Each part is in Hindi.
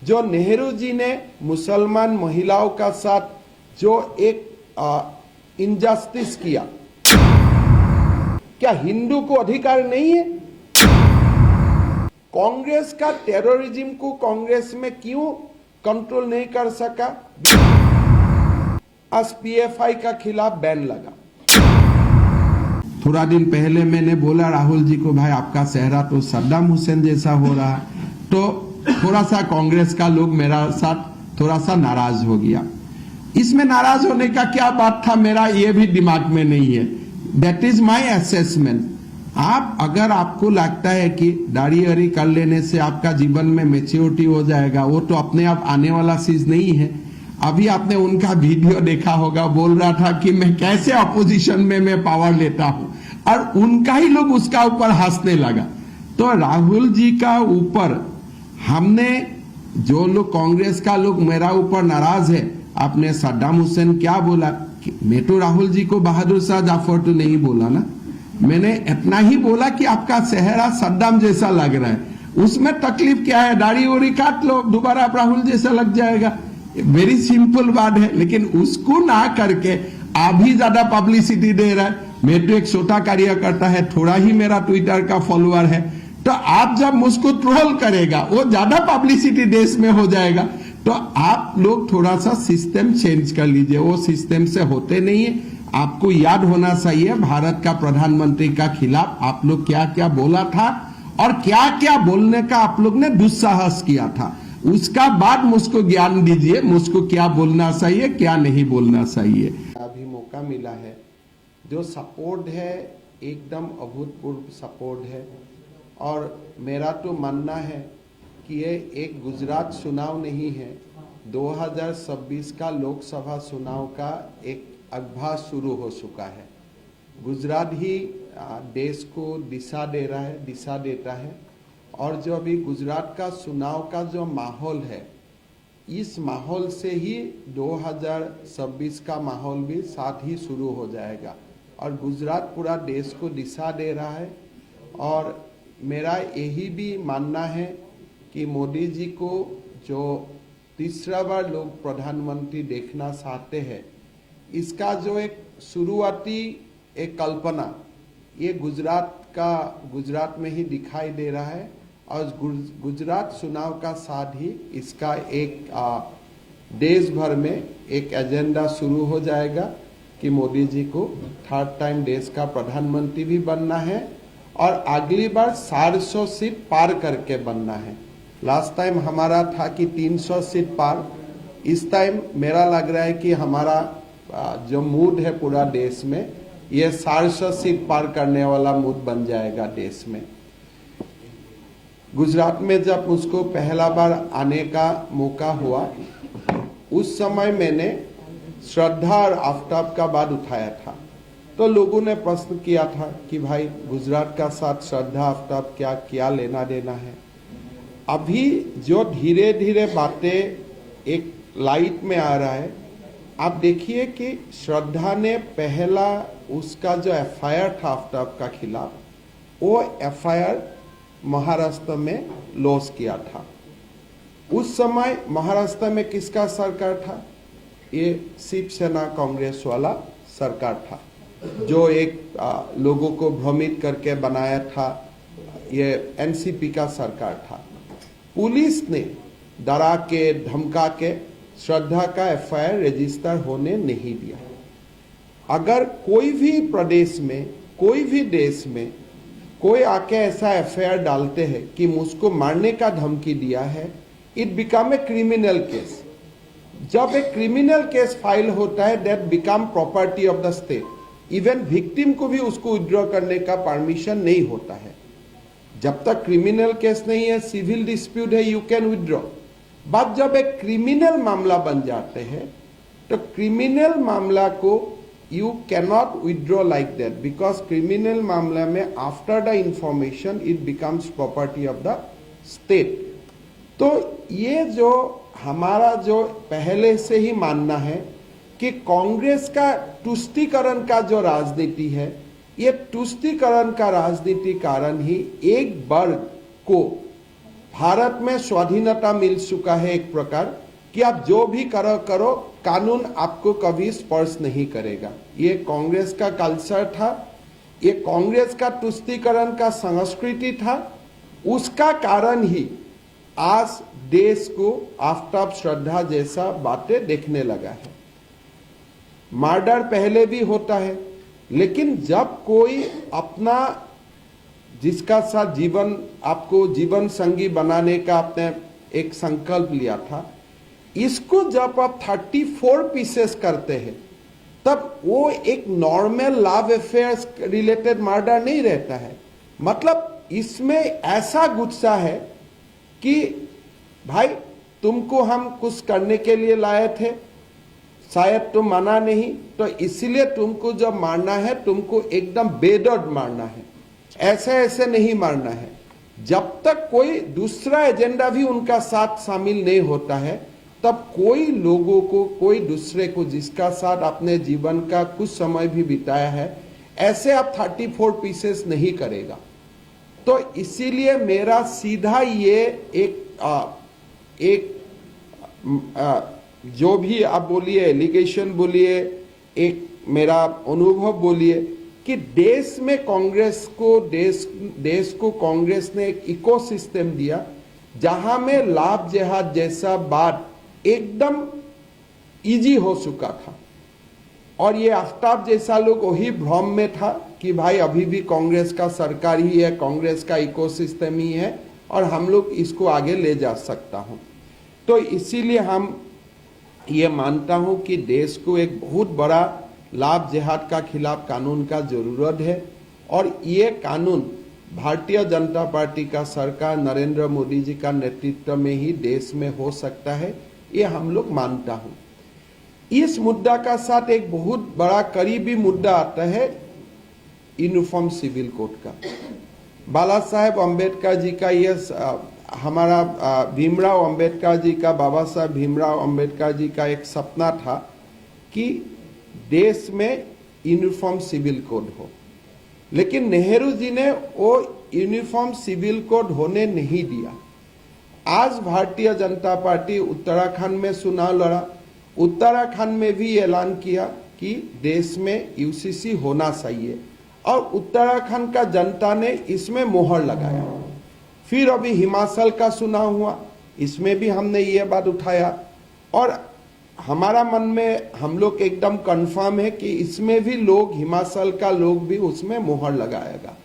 जो नेहरू जी ने मुसलमान महिलाओं का साथ जो एक इनजस्टिस किया, क्या हिंदू को अधिकार नहीं है? कांग्रेस का टेररिज्म को कांग्रेस में क्यों कंट्रोल नहीं कर सका? आज पीएफआई का खिलाफ बैन लगा। थोड़ा दिन पहले मैंने बोला राहुल जी को, भाई आपका चेहरा तो सद्दाम हुसैन जैसा हो रहा है, तो थोड़ा सा कांग्रेस का लोग मेरा साथ थोड़ा सा नाराज हो गया। इसमें नाराज होने का क्या बात था, मेरा ये भी दिमाग में नहीं है। That is my assessment. आप अगर आपको लगता है कि दाढ़ी वाड़ी कर लेने से आपका जीवन में मैच्योरिटी हो जाएगा, वो तो अपने आप आने वाला चीज नहीं है। अभी आपने उनका वीडियो देखा होगा, बोल रहा था कि मैं कैसे अपोजिशन में मैं पावर लेता हूं, और उनका ही लोग उसका ऊपर हंसने लगा। तो राहुल जी का ऊपर हमने जो लोग कांग्रेस का लोग मेरा ऊपर नाराज है, आपने सद्दाम हुसैन क्या बोला, मैं तो राहुल जी को बहादुर शाह जाफर तो नहीं बोला ना, मैंने इतना ही बोला कि आपका चेहरा सद्दाम जैसा लग रहा है। उसमें तकलीफ क्या है, दाढ़ी वाड़ी काट लो, दोबारा आप राहुल जैसा लग जाएगा। वेरी सिंपल बात है, लेकिन उसको ना करके अभी ज्यादा पब्लिसिटी दे रहा है। मैं तो एक छोटा कार्यकर्ता है, थोड़ा ही मेरा ट्विटर का फॉलोअर है, तो आप जब मुझको ट्रोल करेगा, वो ज्यादा पब्लिसिटी देश में हो जाएगा। तो आप लोग थोड़ा सा सिस्टम चेंज कर लीजिए, वो सिस्टम से होते नहीं है। आपको याद होना चाहिए भारत का प्रधानमंत्री का खिलाफ आप लोग क्या क्या बोला था, और क्या क्या बोलने का आप लोग ने दुस्साहस किया था। उसका बाद मुझको ज्ञान दीजिए, मुझको क्या बोलना चाहिए क्या नहीं बोलना चाहिए। अभी मौका मिला है, जो सपोर्ट है एकदम अभूतपूर्व सपोर्ट है, और मेरा तो मानना है कि ये एक गुजरात चुनाव नहीं है, 2026 का लोकसभा चुनाव का एक अभ्यास शुरू हो चुका है। गुजरात ही देश को दिशा दे रहा है, दिशा देता है, और जो अभी गुजरात का चुनाव का जो माहौल है, इस माहौल से ही 2026 का माहौल भी साथ ही शुरू हो जाएगा, और गुजरात पूरा देश को दिशा दे रहा है। और मेरा यही भी मानना है कि मोदी जी को जो तीसरा बार लोग प्रधानमंत्री देखना चाहते हैं, इसका जो एक शुरुआती एक कल्पना ये गुजरात में ही दिखाई दे रहा है, और गुजरात चुनाव का साथ ही इसका एक देश भर में एक एजेंडा शुरू हो जाएगा कि मोदी जी को थर्ड टाइम देश का प्रधानमंत्री भी बनना है, और अगली बार 400 सीट पार करके बनना है। लास्ट टाइम हमारा था कि 300 सीट पार, इस टाइम मेरा लग रहा है कि हमारा जो मूड है पूरा देश में, ये 400 सीट पार करने वाला मूड बन जाएगा देश में। गुजरात में जब मुझको पहला बार आने का मौका हुआ, उस समय मैंने श्रद्धा और आफ्ताब का बात उठाया था, तो लोगों ने प्रश्न किया था कि भाई गुजरात का साथ श्रद्धा आफ्ताब क्या लेना देना है। अभी जो धीरे धीरे बातें एक लाइट में आ रहा है, आप देखिए कि श्रद्धा ने पहला उसका जो एफआईआर था आफ्ताब का खिलाफ, वो एफआईआर महाराष्ट्र में लॉस किया था। उस समय महाराष्ट्र में किसका सरकार था? ये शिवसेना कांग्रेस वाला सरकार था, जो एक लोगों को भ्रमित करके बनाया था। ये एनसीपी का सरकार था। पुलिस ने डरा के धमका के श्रद्धा का एफआईआर रजिस्टर होने नहीं दिया। अगर कोई भी प्रदेश में, कोई भी देश में कोई आके ऐसा एफआईआर डालते हैं कि मुझको मारने का धमकी दिया है, it become a criminal case. जब एक क्रिमिनल केस फाइल होता है, that become property of the state. Even victim को भी उसको विड्रॉ करने का परमिशन नहीं होता है। जब तक क्रिमिनल केस नहीं है, सिविल डिस्प्यूट है, यू कैन विड्रॉ। बट जब एक क्रिमिनल मामला बन जाते हैं, तो क्रिमिनल मामला को you cannot withdraw like that, because criminal मामला में after the information it becomes property of the state. तो ये जो हमारा जो पहले से ही मानना है कि कांग्रेस का तुष्टीकरण का जो राजनीति है, ये तुष्टीकरण का राजनीति कारण ही एक वर्ग को भारत में स्वाधीनता मिल चुका है एक प्रकार कि आप जो भी करो कानून आपको कभी स्पर्श नहीं करेगा। ये कांग्रेस का कल्चर था, ये कांग्रेस का तुष्टीकरण का संस्कृति था। उसका कारण ही आज देश को आफ्ताब श्रद्धा जैसा बातें देखने लगा है। मर्डर पहले भी होता है, लेकिन जब कोई अपना जिसका साथ जीवन आपको जीवन संगी बनाने का आपने एक संकल्प लिया था, इसको जब आप 34 पीसेस करते हैं तब वो एक normal love affairs related murder नहीं रहता है। मतलब इसमें ऐसा गुस्सा है कि भाई तुमको हम कुछ करने के लिए लाए थे, शायद तुम माना नहीं, तो इसलिए तुमको जब मारना है तुमको एकदम बेदर्द मारना है, ऐसे ऐसे नहीं मारना है। जब तक कोई दूसरा एजेंडा भी उनका साथ शामिल नहीं होता है तब कोई लोगों को, कोई दूसरे को जिसका साथ अपने जीवन का कुछ समय भी बिताया है, ऐसे आप 34 पीसेस नहीं करेगा। तो इसीलिए मेरा सीधा ये एक जो भी आप बोलिए, एलिगेशन बोलिए, एक मेरा अनुभव बोलिए कि देश में कांग्रेस को देश को कांग्रेस ने एक इकोसिस्टम दिया जहां में लाभ जिहाद जैसा बात एकदम इजी हो चुका था। और ये आफ्ताब जैसा लोग वही भ्रम में था कि भाई अभी भी कांग्रेस का सरकार ही है, कांग्रेस का इकोसिस्टम ही है और हम लोग इसको आगे ले जा सकता हूं। तो इसीलिए हम ये मानता हूं कि देश को एक बहुत बड़ा लाभ जिहाद का खिलाफ कानून का जरूरत है और ये कानून भारतीय जनता पार्टी का सरकार नरेंद्र मोदी जी का नेतृत्व में ही देश में हो सकता है, ये हम लोग मानता हूं। इस मुद्दा का साथ एक बहुत बड़ा करीबी मुद्दा आता है यूनिफॉर्म सिविल कोड का। बाला साहेब अम्बेडकर जी का ये हमारा भीमराव अम्बेडकर जी का, बाबा साहेब भीमराव अम्बेडकर जी का एक सपना था कि देश में यूनिफॉर्म सिविल कोड हो, लेकिन नेहरू जी ने वो यूनिफॉर्म सिविल कोड होने नहीं दिया। आज भारतीय जनता पार्टी उत्तराखंड में चुनाव लड़ा, उत्तराखंड में भी ऐलान किया कि देश में यूसीसी होना चाहिए और उत्तराखंड का जनता ने इसमें मोहर लगाया। फिर अभी हिमाचल का चुनाव हुआ, इसमें भी हमने ये बात उठाया और हमारा मन में हम लोग एकदम कंफर्म है कि इसमें भी लोग, हिमाचल का लोग भी उसमें मोहर लगाएगा।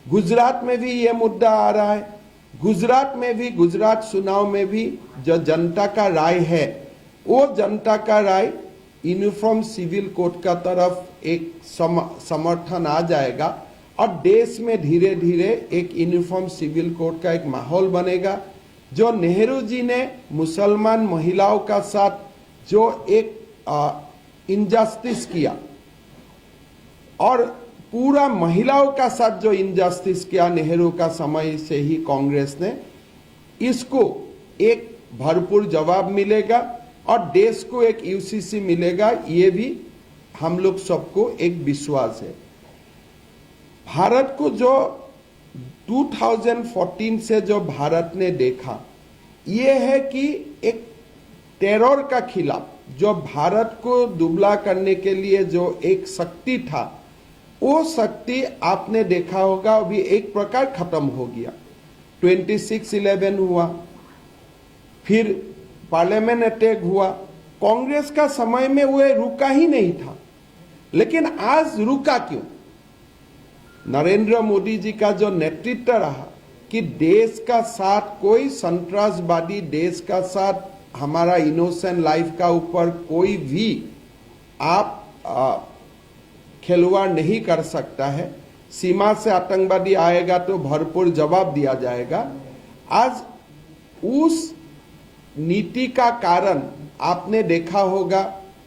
गुजरात में भी ये मुद्दा आ रहा है, गुजरात में भी, गुजरात चुनाव में भी जो जनता का राय है वो जनता का राय यूनिफॉर्म सिविल कोड का तरफ एक समर्थन आ जाएगा और देश में धीरे धीरे एक यूनिफॉर्म सिविल कोड का एक माहौल बनेगा। जो नेहरू जी ने मुसलमान महिलाओं का साथ जो एक इनजस्टिस किया और पूरा महिलाओं का साथ जो इनजस्टिस किया नेहरू का समय से ही कांग्रेस ने, इसको एक भरपूर जवाब मिलेगा और देश को एक यूसीसी मिलेगा, ये भी हम लोग सबको एक विश्वास है। भारत को जो 2014 से जो भारत ने देखा ये है कि एक टेरर का खिलाफ जो भारत को दुबला करने के लिए जो एक शक्ति था, वो शक्ति आपने देखा होगा अभी एक प्रकार खत्म हो गया। 26/11 हुआ, फिर पार्लियामेंट अटैक हुआ, कांग्रेस का समय में वो रुका ही नहीं था, लेकिन आज रुका क्यों? नरेंद्र मोदी जी का जो नेतृत्व रहा कि देश का साथ कोई संतरासवादी, देश का साथ हमारा इनोसेंट लाइफ का ऊपर कोई भी आप खिलवाड़ नहीं कर सकता है। सीमा से आतंकवादी आएगा तो भरपूर जवाब दिया जाएगा। आज उस नीति का कारण आपने देखा होगा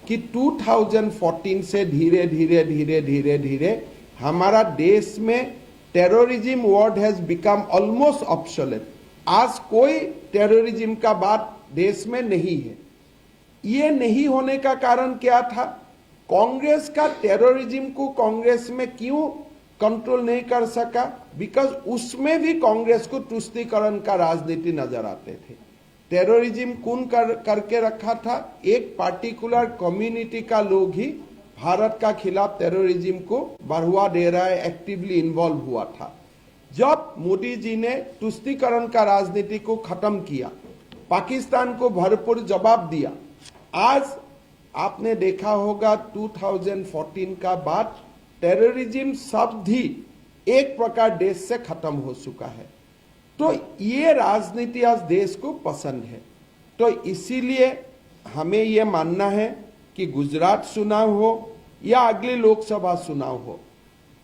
कि 2014 से धीरे धीरे धीरे धीरे धीरे हमारा देश में terrorism word has become almost obsolete. आज कोई टेररिज्म का बात देश में नहीं है। ये नहीं होने का कारण क्या था? कांग्रेस का टेररिज्म को कांग्रेस में क्यों कंट्रोल नहीं कर सका, बिकॉज उसमें भी कांग्रेस को तुष्टीकरण का राजनीति नजर आते थे। टेररिज्म कौन करके रखा था? एक पार्टिकुलर कम्युनिटी का लोग ही भारत का खिलाफ टेररिज्म को बढ़ावा दे रहा है, एक्टिवली इन्वॉल्व हुआ था। जब मोदी जी ने तुष्टीकरण का राजनीति को खत्म किया, पाकिस्तान को भरपूर जवाब दिया, आज आपने देखा होगा 2014 का बाद टेररिज्म शब्द ही एक प्रकार देश से खत्म हो चुका है। तो ये राजनीति आज देश को पसंद है। तो इसीलिए हमें ये मानना है कि गुजरात चुनाव हो या अगली लोकसभा चुनाव हो,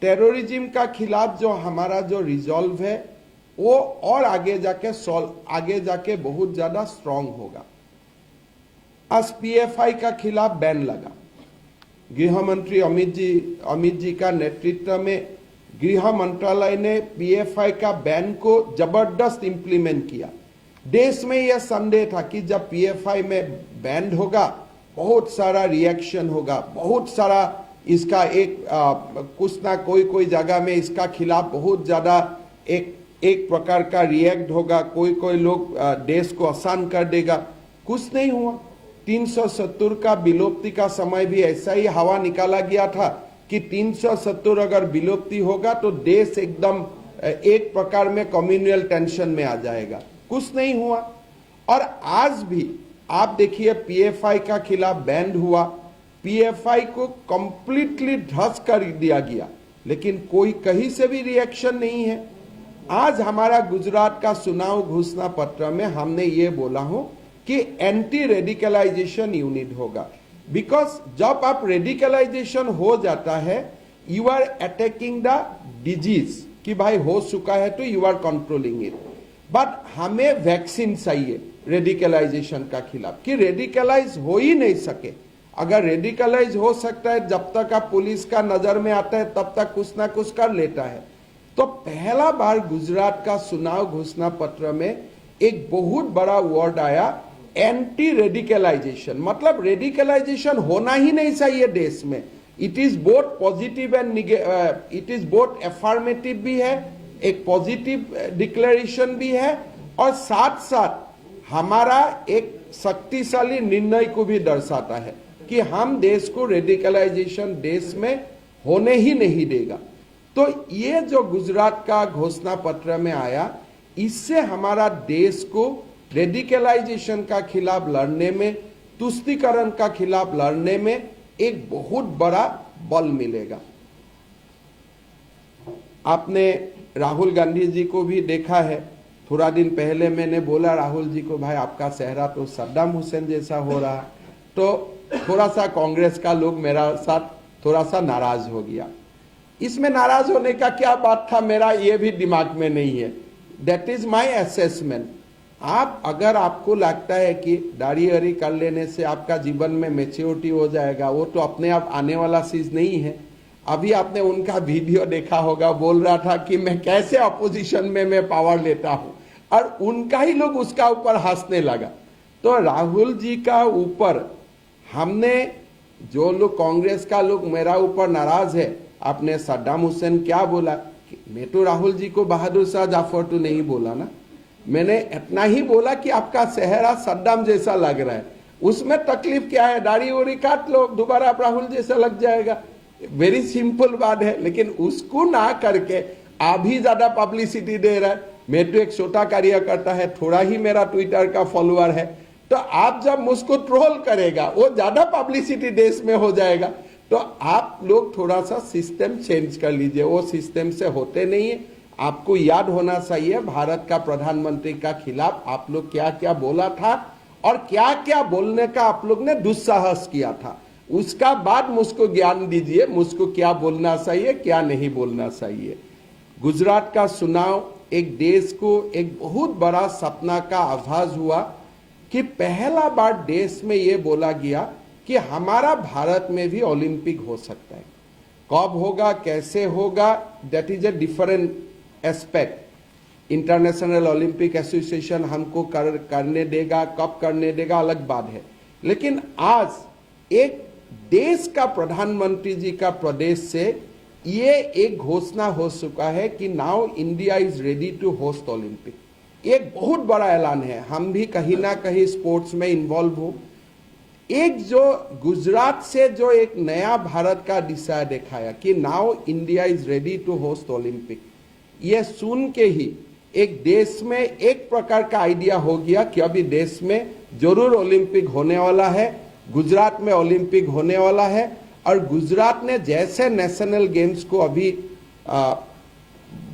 टेररिज्म का खिलाफ जो हमारा जो रिजॉल्व है वो और आगे जाके बहुत ज्यादा स्ट्रांग होगा। आज पीएफआई का खिलाफ बैन लगा। गृह मंत्री अमित जी का नेतृत्व में गृह मंत्रालय ने पीएफआई का बैन को जबरदस्त इंप्लीमेंट किया। देश में यह संदेह था कि जब पीएफआई में बैन होगा बहुत सारा रिएक्शन होगा, बहुत सारा इसका कुछ ना कोई जगह में इसका खिलाफ बहुत ज्यादा एक प्रकार का रिएक्ट होगा, कोई लोग देश को आसान कर देगा। कुछ नहीं हुआ। 370 का विलोप्ति का समय भी ऐसा ही हवा निकाला गया था कि 370 अगर विलोप्ति होगा तो देश एकदम एक प्रकार में कम्युनल टेंशन में आ जाएगा। कुछ नहीं हुआ। और आज भी आप देखिए पीएफआई का खिलाफ बैन हुआ, पीएफआई को कंप्लीटली ध्वस्त कर दिया गया, लेकिन कोई कहीं से भी रिएक्शन नहीं है। आज हमारा गुजरात का चुनाव घोषणा पत्र में हमने ये बोला हो कि एंटी रेडिकलाइजेशन यूनिट होगा, बिकॉज जब आप रेडिकलाइजेशन हो जाता है you are attacking the disease कि भाई हो चुका है तो you are controlling it. But हमें वैक्सीन चाहिए रेडिकलाइजेशन का खिलाफ कि रेडिकलाइज हो ही नहीं सके। अगर रेडिकलाइज हो सकता है जब तक आप पुलिस का नजर में आता है तब तक कुछ ना कुछ कर लेता है। तो पहला बार गुजरात का चुनाव घोषणा पत्र में एक बहुत बड़ा वर्ड आया एंटी रेडिकलाइजेशन। मतलब रेडिकलाइजेशन होना ही नहीं चाहिए देश में। It is both positive and it is both affirmative भी है, एक पॉजिटिव डिक्लेरेशन भी है, और साथ साथ हमारा एक शक्तिशाली निर्णय को भी दर्शाता है कि हम देश को रेडिकलाइजेशन देश में होने ही नहीं देगा। तो ये जो गुजरात का घोषणा पत्र में आया, इससे हमारा देश को रेडिकलाइजेशन का खिलाफ लड़ने में, तुष्टीकरण का खिलाफ लड़ने में एक बहुत बड़ा बल मिलेगा। आपने राहुल गांधी जी को भी देखा है, थोड़ा दिन पहले मैंने बोला राहुल जी को, भाई आपका चेहरा तो सद्दाम हुसैन जैसा हो रहा, तो थोड़ा सा कांग्रेस का लोग मेरा साथ थोड़ा सा नाराज हो गया। इसमें नाराज होने का क्या बात था, मेरा ये भी दिमाग में नहीं है। That is my assessment. आप अगर आपको लगता है कि दाढ़ी वाड़ी कर लेने से आपका जीवन में मैच्योरिटी हो जाएगा, वो तो अपने आप आने वाला चीज नहीं है। अभी आपने उनका वीडियो देखा होगा, बोल रहा था कि मैं कैसे अपोजिशन में मैं पावर लेता हूं, और उनका ही लोग उसका ऊपर हंसने लगा। तो राहुल जी का ऊपर हमने जो लोग कांग्रेस का लोग मेरा ऊपर नाराज है, आपने सद्दाम हुसैन क्या बोला, मैं तो राहुल जी को बहादुर शाह जाफर तो नहीं बोला ना, मैंने इतना ही बोला कि आपका चेहरा सद्दाम जैसा लग रहा है। उसमें तकलीफ क्या है, दाढ़ी वाड़ी काट लो, दोबारा आप राहुल जैसा लग जाएगा। वेरी सिंपल बात है। लेकिन उसको ना करके अभी ज्यादा पब्लिसिटी दे रहा है। मैं तो एक छोटा कार्यकर्ता है, थोड़ा ही मेरा ट्विटर का फॉलोअर है, तो आप जब मुझको ट्रोल करेगा वो ज्यादा पब्लिसिटी देश में हो जाएगा। तो आप लोग थोड़ा सा सिस्टम चेंज कर लीजिए, वो सिस्टम से होते नहीं है। आपको याद होना चाहिए भारत का प्रधानमंत्री का खिलाफ आप लोग क्या क्या बोला था और क्या क्या बोलने का आप लोग ने दुस्साहस किया था। उसका बाद मुझको ज्ञान दीजिए, मुझको क्या बोलना चाहिए क्या नहीं बोलना चाहिए। गुजरात का चुनाव एक देश को एक बहुत बड़ा सपना का आभास हुआ कि पहला बार देश में यह बोला गया कि हमारा भारत में भी ओलंपिक हो सकता है। कब होगा, कैसे होगा, that is a different aspect. International Olympic association हमको करने देगा, कब करने देगा अलग बात है। लेकिन आज एक देश का प्रधानमंत्री जी का प्रदेश से ये एक घोषणा हो चुका है कि now India is ready to host Olympic. एक बहुत बड़ा ऐलान है। हम भी कहीं ना कहीं स्पोर्ट्स में इन्वॉल्व हो। एक जो गुजरात से जो एक नया भारत का दिशा दिखाया कि now India is ready to host Olympic, ये सुन के ही एक देश में एक प्रकार का आइडिया हो गया कि अभी देश में जरूर ओलंपिक होने वाला है, गुजरात में ओलंपिक होने वाला है। और गुजरात ने जैसे नेशनल गेम्स को अभी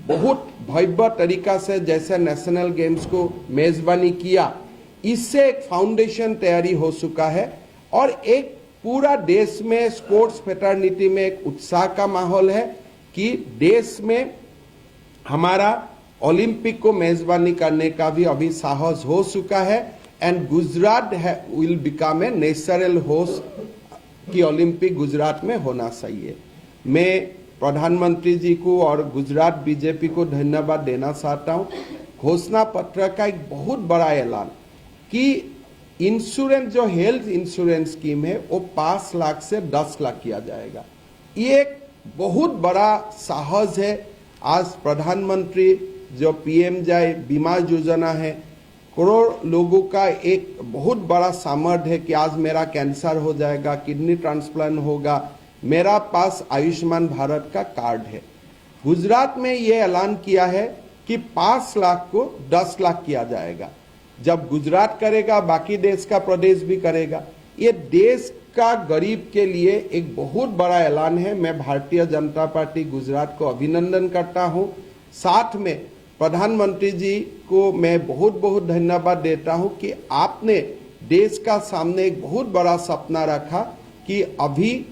बहुत भव्य तरीका से जैसे नेशनल गेम्स को मेजबानी किया, इससे एक फाउंडेशन तैयारी हो चुका है और एक पूरा देश में स्पोर्ट्स फ्रेटर्निटी में एक उत्साह का माहौल है कि देश में हमारा ओलंपिक को मेजबानी करने का भी अभी साहस हो चुका है। And Gujarat will become a natural host कि ओलंपिक गुजरात में होना चाहिए। मैं प्रधानमंत्री जी को और गुजरात बीजेपी को धन्यवाद देना चाहता हूँ। घोषणा पत्र का एक बहुत बड़ा ऐलान कि इंश्योरेंस जो हेल्थ इंश्योरेंस स्कीम है वो 5 लाख से 10 लाख किया जाएगा। ये एक बहुत बड़ा साहस है। आज प्रधानमंत्री जो पीएम-जय बीमा योजना है, करोड़ लोगों का एक बहुत बड़ा सामर्थ्य है कि आज मेरा कैंसर हो जाएगा, किडनी ट्रांसप्लांट होगा, मेरा पास आयुष्मान भारत का कार्ड है। गुजरात में ये ऐलान किया है कि 5 लाख को 10 लाख किया जाएगा। जब गुजरात करेगा, बाकी देश का प्रदेश भी करेगा। ये देश का गरीब के लिए एक बहुत बड़ा ऐलान है। मैं भारतीय जनता पार्टी गुजरात को अभिनंदन करता हूं। साथ में प्रधानमंत्री जी को मैं बहुत बहुत धन्यवाद देता हूं कि आपने देश का सामने एक बहुत बड़ा सपना रखा कि अभी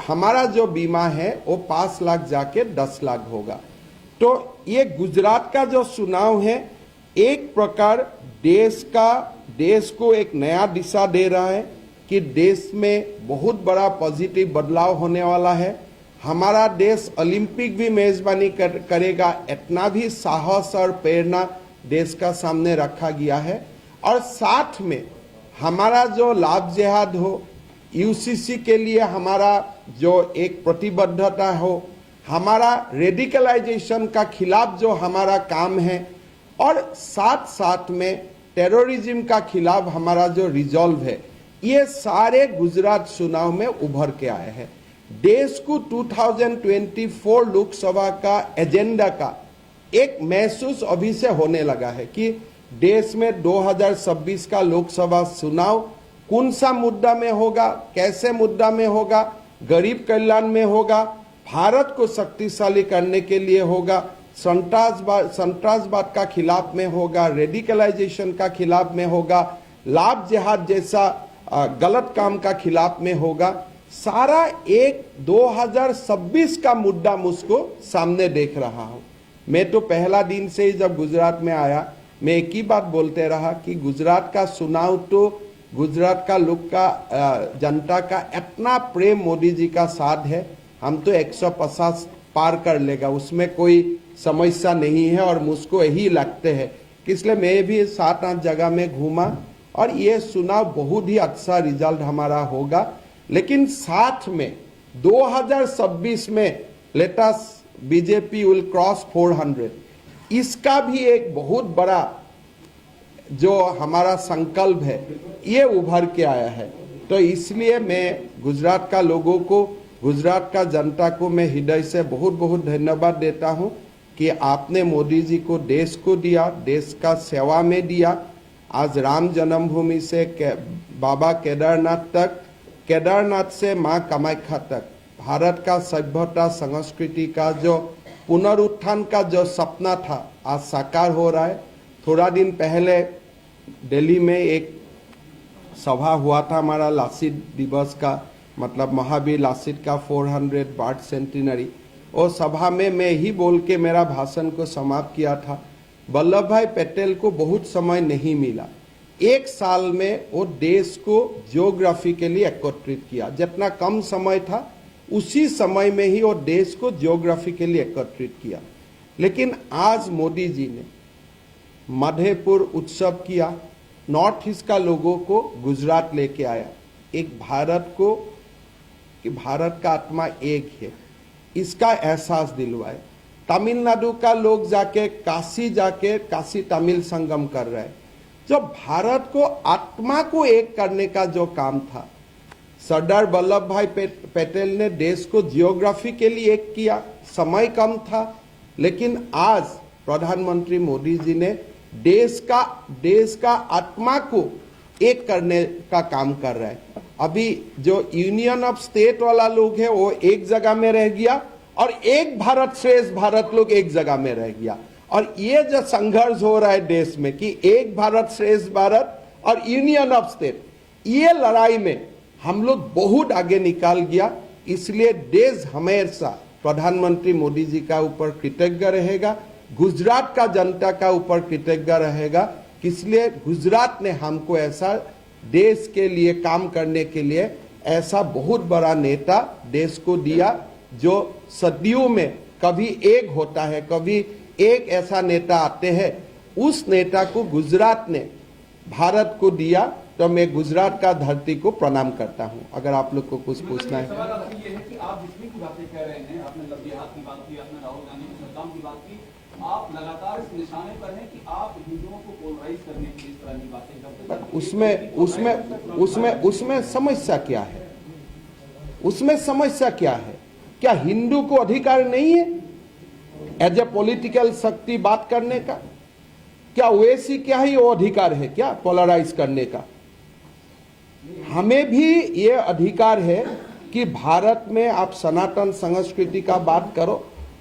हमारा जो बीमा है वो 5 लाख जाके 10 लाख होगा। तो ये गुजरात का जो चुनाव है एक प्रकार देश को एक नया दिशा दे रहा है कि देश में बहुत बड़ा पॉजिटिव बदलाव होने वाला है। हमारा देश ओलंपिक भी मेजबानी करेगा, इतना भी साहस और प्रेरणा देश का सामने रखा गया है। और साथ में हमारा जो लाभ जिहाद हो, यूसीसी के लिए हमारा जो एक प्रतिबद्धता हो, हमारा रेडिकलाइजेशन का खिलाफ जो हमारा काम है, और साथ साथ में टेररिज्म का खिलाफ हमारा जो रिजॉल्व है, ये सारे गुजरात चुनाव में उभर के आए हैं। देश को 2024 लोकसभा का एजेंडा का एक महसूस अभी से होने लगा है कि देश में 2026 का लोकसभा चुनाव कौन सा मुद्दा में होगा, कैसे मुद्दा में होगा, गरीब कल्याण में होगा, भारत को शक्तिशाली करने के लिए होगा, संतरासवाद का खिलाफ में होगा, रेडिकलाइजेशन का खिलाफ में होगा, लाभ जिहाद जैसा गलत काम का खिलाफ में होगा। सारा एक 2026 का मुद्दा मुझको सामने देख रहा हूं। मैं तो पहला दिन से ही जब गुजरात में आया, मैं एक ही बात बोलते रहा कि गुजरात का चुनाव तो गुजरात का लोग का जनता का इतना प्रेम मोदी जी का साथ है, हम तो 150 पार कर लेगा, उसमें कोई समस्या नहीं है। और मुझको यही लगते है कि इसलिए मैं भी 7-8 जगह में घूमा और ये चुनाव बहुत ही अच्छा रिजल्ट हमारा होगा। लेकिन साथ में 2026 में लेटस बीजेपी विल क्रॉस 400, इसका भी एक बहुत बड़ा जो हमारा संकल्प है ये उभर के आया है। तो इसलिए मैं गुजरात का लोगों को, गुजरात का जनता को मैं हृदय से बहुत बहुत धन्यवाद देता हूं कि आपने मोदी जी को देश को दिया, देश का सेवा में दिया। आज राम जन्मभूमि से बाबा केदारनाथ तक, केदारनाथ से माँ कामाख्या तक भारत का सभ्यता संस्कृति का जो पुनरुत्थान का जो सपना था आज साकार हो रहा है। थोड़ा दिन पहले दिल्ली में एक सभा हुआ था हमारा लासित दिवस का, मतलब महावीर लासित का 400 बर्थ सेंटिनरी। और सभा में मैं ही बोल के मेरा भाषण को समाप्त किया था। वल्लभ भाई पटेल को बहुत समय नहीं मिला, 1 साल में वो देश को जियोग्राफी के लिए एकत्रित किया। जितना कम समय था उसी समय में ही वो देश को जियोग्राफी के लिए एकत्रित किया। लेकिन आज मोदी जी ने मधेपुर उत्सव किया, नॉर्थ ईस्ट का लोगों को गुजरात लेके आया। एक भारत को कि भारत का आत्मा एक है, इसका एहसास दिलवाए। तमिलनाडु का लोग जाके काशी तमिल संगम कर रहे हैं। जो भारत को आत्मा को एक करने का जो काम था, सरदार वल्लभ भाई पटेल ने देश को जियोग्राफी के लिए एक किया। समय कम था, लेकिन आज प्रधानमंत्री मोदी जी ने देश का आत्मा को एक करने का काम कर रहे हैं। अभी जो यूनियन ऑफ स्टेट वाला लोग है वो एक जगह में रह गया, और एक भारत श्रेष्ठ भारत लोग एक जगह में रह गया। और ये जो संघर्ष हो रहा है देश में कि एक भारत श्रेष्ठ भारत और यूनियन ऑफ स्टेट, ये लड़ाई में हम लोग बहुत आगे निकाल गया। इसलिए देश हमेशा प्रधानमंत्री मोदी जी का ऊपर कृतज्ञ रहेगा, गुजरात का जनता का ऊपर कृतज्ञ रहेगा। इसलिए गुजरात ने हमको ऐसा देश के लिए काम करने के लिए ऐसा बहुत बड़ा नेता देश को दिया, जो सदियों में कभी एक होता है, कभी एक ऐसा नेता आते हैं। उस नेता को गुजरात ने भारत को दिया, तो मैं गुजरात का धरती को प्रणाम करता हूं। अगर आप लोग को कुछ पूछना है। सवाल ये है कि आप जितनी की बातें कह रहे हैं, आपने लब्धियात की बात की, आपने राहुल गांधी की सद्दाम की बात की, आप लगातार इस निशाने पर हैं कि आप हिंदुओं को पोलराइज करने की इस तरह की बातें करते हैं। उसमें समस्या क्या है? उसमें समस्या क्या है? क्या हिंदू को अधिकार नहीं है एज ए पॉलिटिकल शक्ति बात करने का? क्या वैसी क्या ही वो अधिकार है क्या पोलराइज करने का? हमें भी ये अधिकार है कि भारत में आप सनातन संस्कृति का बात करो,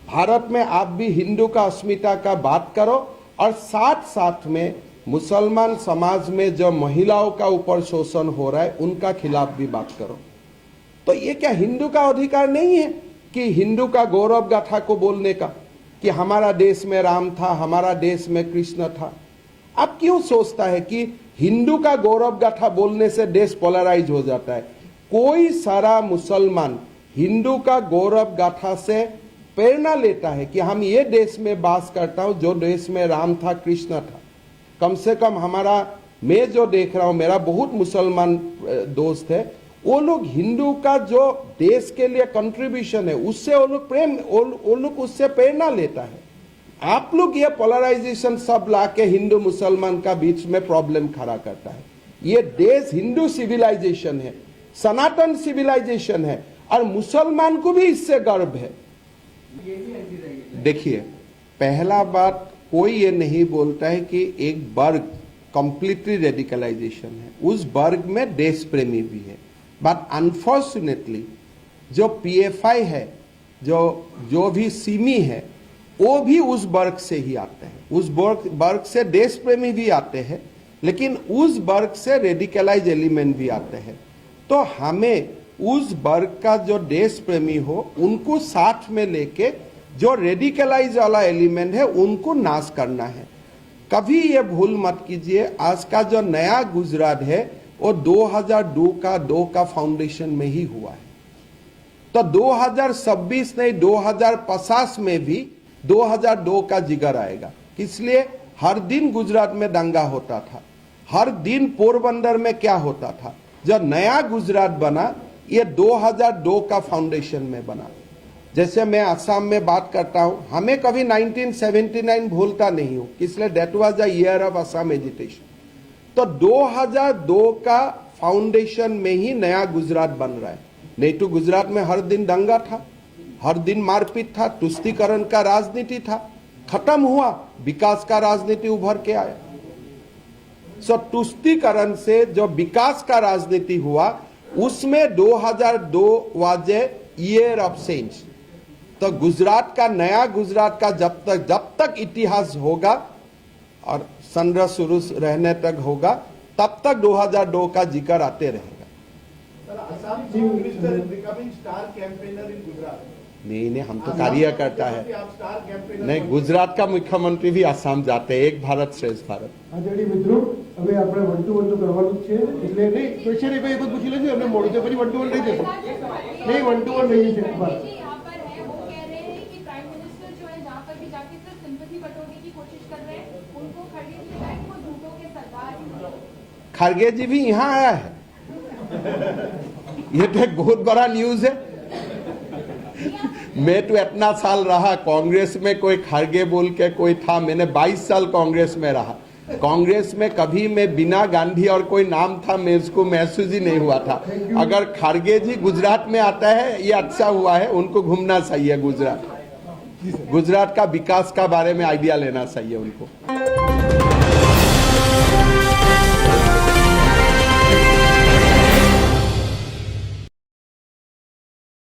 भारत में आप भी हिंदू का अस्मिता का बात करो, और साथ साथ में मुसलमान समाज में जो महिलाओं का ऊपर शोषण हो रहा है उनका खिलाफ भी बात करो। तो ये क्या हिंदू का अधिकार नहीं है कि हिंदू का गौरव गाथा को बोलने का, कि हमारा देश में राम था, हमारा देश में कृष्ण था? आप क्यों सोचता है कि हिंदू का गौरव गाथा बोलने से देश पोलराइज हो जाता है? कोई सारा मुसलमान हिंदू का गौरव गाथा से प्रेरणा लेता है कि हम ये देश में वास करता हूं जो देश में राम था, कृष्ण था। कम से कम हमारा, मैं जो देख रहा हूं, मेरा बहुत मुसलमान दोस्त है, वो लोग हिंदू का जो देश के लिए कंट्रीब्यूशन है उससे वो लोग उससे प्रेरणा लेता है। आप लोग ये पोलराइजेशन सब लाके हिंदू मुसलमान का बीच में प्रॉब्लम खड़ा करता है। ये देश हिंदू सिविलाइजेशन है, सनातन सिविलाइजेशन है, और मुसलमान को भी इससे गर्व है। देखिए, पहला बात, कोई ये नहीं बोलता है कि एक वर्ग कंप्लीटली रेडिकलाइजेशन है, उस वर्ग में देश प्रेमी भी है। बट अनफॉर्चुनेटली जो पीएफआई है, जो भी सिमी है, वो भी उस वर्ग से ही आते हैं। उस वर्ग से देश प्रेमी भी आते हैं, लेकिन उस वर्ग से रेडिकलाइज एलिमेंट भी आते हैं। तो हमें उस वर्ग का जो देश प्रेमी हो उनको साथ में लेके जो रेडिकलाइज वाला एलिमेंट है उनको नाश करना है। कभी ये भूल मत कीजिए, आज का जो नया गुजरात है वो 2002 का फाउंडेशन में ही हुआ है। तो 2026 नहीं, 2050 में भी 2002 का जिगर आएगा। इसलिए हर दिन गुजरात में दंगा होता था, हर दिन पोरबंदर में क्या होता था। जो नया गुजरात बना ये 2002 का फाउंडेशन में बना। जैसे मैं असम में बात करता हूं, हमें कभी 1979 भूलता नहीं हूं, इसलिए that was the year of Assam agitation. तो 2002 का फाउंडेशन में ही नया गुजरात बन रहा है। नहीं तो गुजरात में हर दिन दंगा था, हर दिन मारपीट था, तुष्टीकरण का राजनीति था, खत्म हुआ, विकास का राजनीति उभर के आया। सो तुष्टीकरण से जो विकास का राजनीति हुआ उसमें 2002 was a year of change. तो गुजरात का, नया गुजरात का जब तक इतिहास होगा और संग्रह शुरू रहने तक होगा, तब तक 2002 का जिक्र आते रहेगा। नहीं, हम तो कार्य करता है। नहीं, गुजरात का मुख्यमंत्री भी आसाम जाते हैं, एक भारत श्रेष्ठ भारत। आदरणीय मित्रों, હવે આપણે 1-to-1 તો કરવાનું છે, એટલે નહીં ક્વેશ્ચન એક જ પૂછી લેજો, એમને મોડું તો પછી 1-to-1 નહીં દેશો, નહીં 1-to-1 નહીં છે। બસ यहाँ पर है, वो कह रहे हैं कि प्राइम मिनिस्टर जो है जहाँ पर भी जाके सिर्फ सिंपैथी बटोरने की कोशिश कर रहे हैं, उनको खड़े किया जाए, वो झूठों के सरदार हैं। खड़गे जी भी यहाँ आया है, ये तो एक बहुत बड़ा न्यूज है। मैं तो इतना साल रहा कांग्रेस में, कोई खड़गे बोल के कोई था, मैंने 22 साल कांग्रेस में रहा। कांग्रेस में कभी मैं बिना गांधी और कोई नाम था मैं उसको महसूस ही नहीं हुआ था। अगर खड़गे जी गुजरात में आता है ये अच्छा हुआ है, उनको घूमना चाहिए गुजरात का विकास का बारे में आइडिया लेना चाहिए उनको।